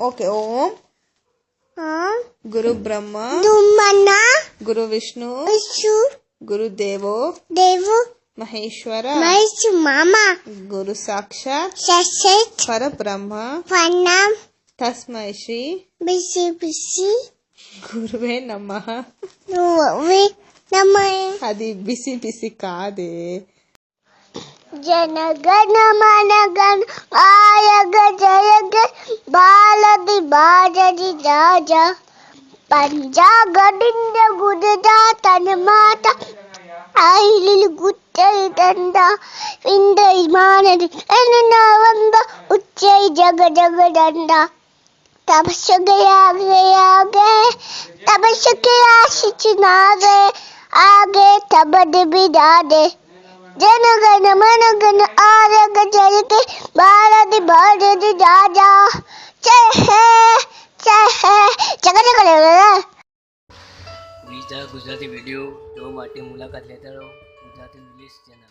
Okay ओम गुरु ब्रह्मा गुरु विष्णु गुरुदेवो महेश्वर गुरु साक्षात् परब्रह्म तस्मै श्री गुरुवे नमः అది బిసి బిసి కాదే जनगण मन गण आयग जयग बालदि बाजदि राजा पंजा गडिंद गुजदा तन माता आइलिल गुच्चै दंडा इंद इमानदि एनवंद उच्चै जग जग दंडा तपस गया तपस के आशिच नागे आगे तबद बिदादे जनगण मन गण आरग जयग बालदि बाजदि राजा जय है जगत બીજા ગુજરાતી વિડીયો જોવા માટે મુલાકાત લેતા રહો ગુજરાતી ઇંગ્લિશ ચેનલ।